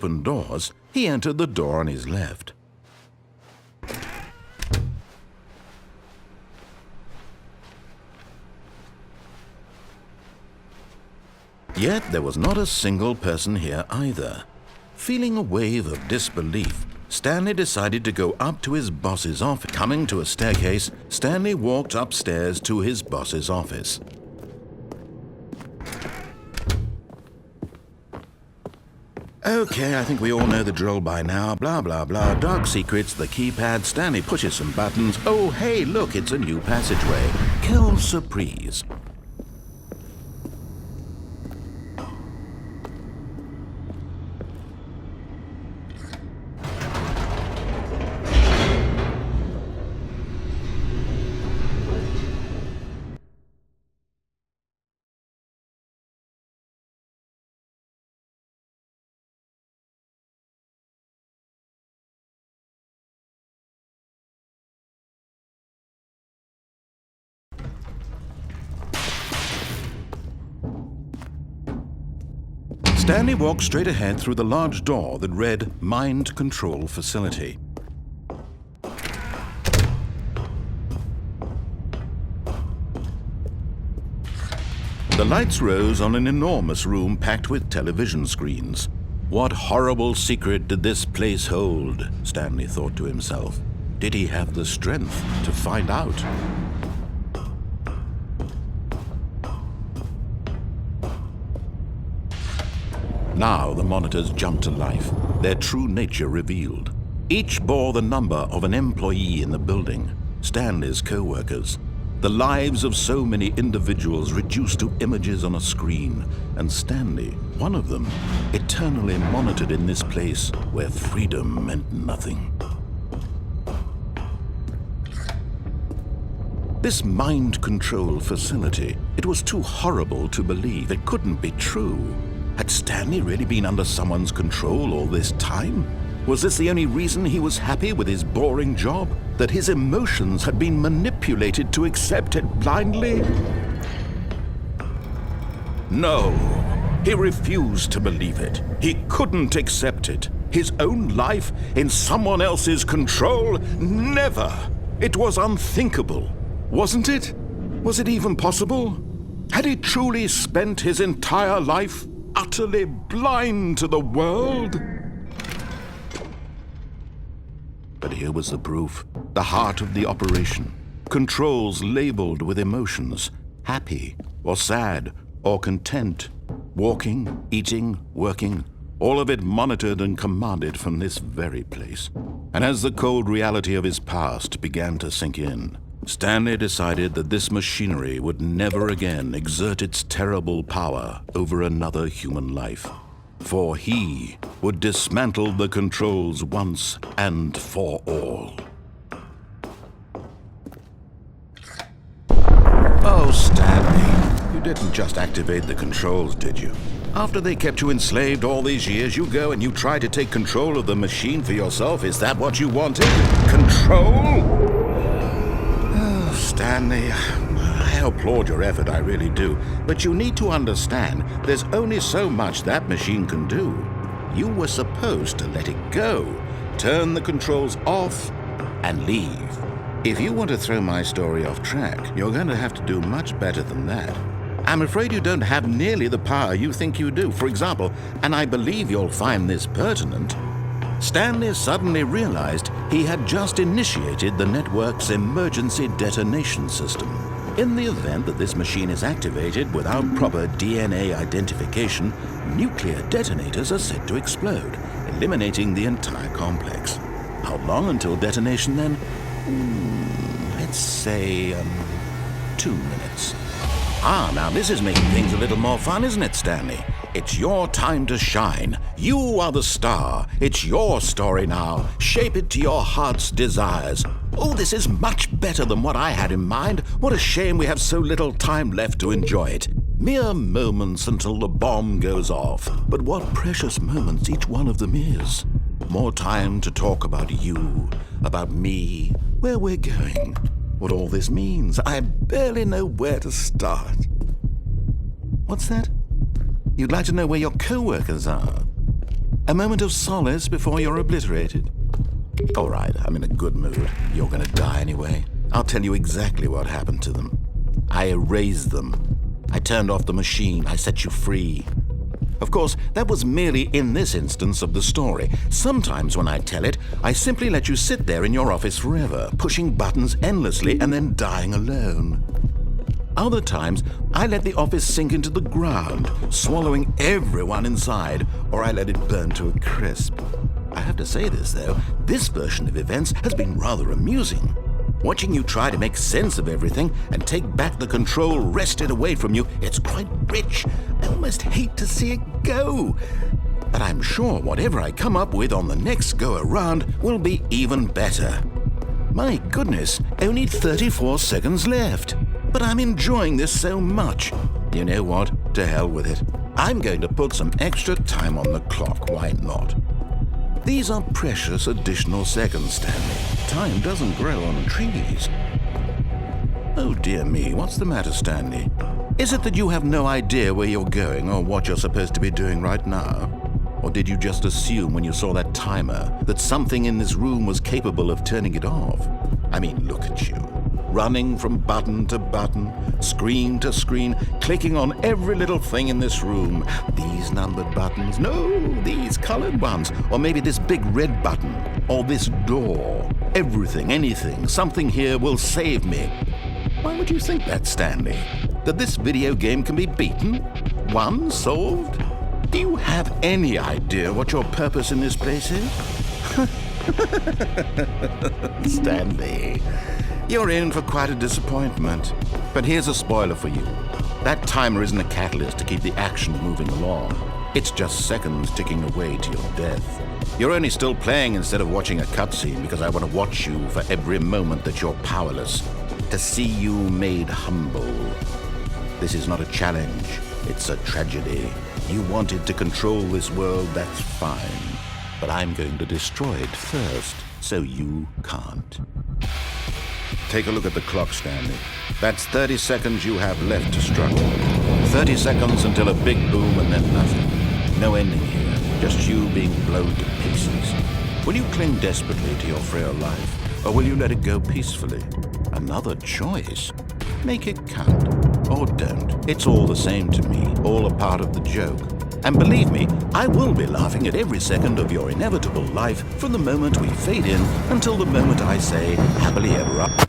open doors, he entered the door on his left. Yet there was not a single person here either. Feeling a wave of disbelief, Stanley decided to go up to his boss's office. Coming to a staircase, Stanley walked upstairs to his boss's office. Okay, I think we all know the drill by now. Blah, blah, blah. Dark secrets, the keypad. Stanley pushes some buttons. Oh, hey, look, it's a new passageway. Quelle surprise. Stanley walked straight ahead through the large door that read Mind Control Facility. The lights rose on an enormous room packed with television screens. What horrible secret did this place hold? Stanley thought to himself. Did he have the strength to find out? Now the monitors jumped to life, their true nature revealed. Each bore the number of an employee in the building, Stanley's co-workers. The lives of so many individuals reduced to images on a screen, and Stanley, one of them, eternally monitored in this place where freedom meant nothing. This mind control facility, it was too horrible to believe. It couldn't be true. Had Stanley really been under someone's control all this time? Was this the only reason he was happy with his boring job? That his emotions had been manipulated to accept it blindly? No, he refused to believe it. He couldn't accept it. His own life in someone else's control? Never! It was unthinkable, wasn't it? Was it even possible? Had he truly spent his entire life utterly blind to the world? But here was the proof, the heart of the operation. Controls labeled with emotions, happy or sad or content, walking, eating, working, all of it monitored and commanded from this very place. And as the cold reality of his past began to sink in, Stanley decided that this machinery would never again exert its terrible power over another human life. For he would dismantle the controls once and for all. Oh, Stanley, you didn't just activate the controls, did you? After they kept you enslaved all these years, you go and you try to take control of the machine for yourself. Is that what you wanted? Control? Stanley, I applaud your effort, I really do. But you need to understand, there's only so much that machine can do. You were supposed to let it go, turn the controls off, and leave. If you want to throw my story off track, you're going to have to do much better than that. I'm afraid you don't have nearly the power you think you do. For example, and I believe you'll find this pertinent, Stanley suddenly realized he had just initiated the network's emergency detonation system. In the event that this machine is activated without proper DNA identification, nuclear detonators are set to explode, eliminating the entire complex. How long until detonation then? Let's say, 2 minutes. Now this is making things a little more fun, isn't it, Stanley? It's your time to shine. You are the star. It's your story now. Shape it to your heart's desires. Oh, this is much better than what I had in mind. What a shame we have so little time left to enjoy it. Mere moments until the bomb goes off. But what precious moments each one of them is. More time to talk about you, about me, where we're going, what all this means. I barely know where to start. What's that? You'd like to know where your co-workers are? A moment of solace before you're obliterated. All right, I'm in a good mood. You're gonna die anyway. I'll tell you exactly what happened to them. I erased them. I turned off the machine. I set you free. Of course, that was merely in this instance of the story. Sometimes when I tell it, I simply let you sit there in your office forever, pushing buttons endlessly and then dying alone. Other times, I let the office sink into the ground, swallowing everyone inside, or I let it burn to a crisp. I have to say this, though, this version of events has been rather amusing. Watching you try to make sense of everything and take back the control wrested away from you, it's quite rich. I almost hate to see it go. But I'm sure whatever I come up with on the next go-around will be even better. My goodness, only 34 seconds left. But I'm enjoying this so much. You know what? To hell with it. I'm going to put some extra time on the clock. Why not? These are precious additional seconds, Stanley. Time doesn't grow on trees. Oh dear me, what's the matter, Stanley? Is it that you have no idea where you're going or what you're supposed to be doing right now? Or did you just assume when you saw that timer that something in this room was capable of turning it off? I mean, look at you. Running from button to button, screen to screen, clicking on every little thing in this room. These numbered buttons, no, these colored ones, or maybe this big red button, or this door. Everything, anything, something here will save me. Why would you think that, Stanley? That this video game can be beaten? Won? Solved? Do you have any idea what your purpose in this place is? Stanley, you're in for quite a disappointment. But here's a spoiler for you. That timer isn't a catalyst to keep the action moving along. It's just seconds ticking away to your death. You're only still playing instead of watching a cutscene because I want to watch you for every moment that you're powerless. To see you made humble. This is not a challenge. It's a tragedy. You wanted to control this world, that's fine. But I'm going to destroy it first, so you can't. Take a look at the clock, Stanley. That's 30 seconds you have left to struggle. 30 seconds until a big boom and then nothing. No ending here, just you being blown to pieces. Will you cling desperately to your frail life, or will you let it go peacefully? Another choice. Make it count. Or don't. It's all the same to me, all a part of the joke. And believe me, I will be laughing at every second of your inevitable life from the moment we fade in until the moment I say, happily ever after.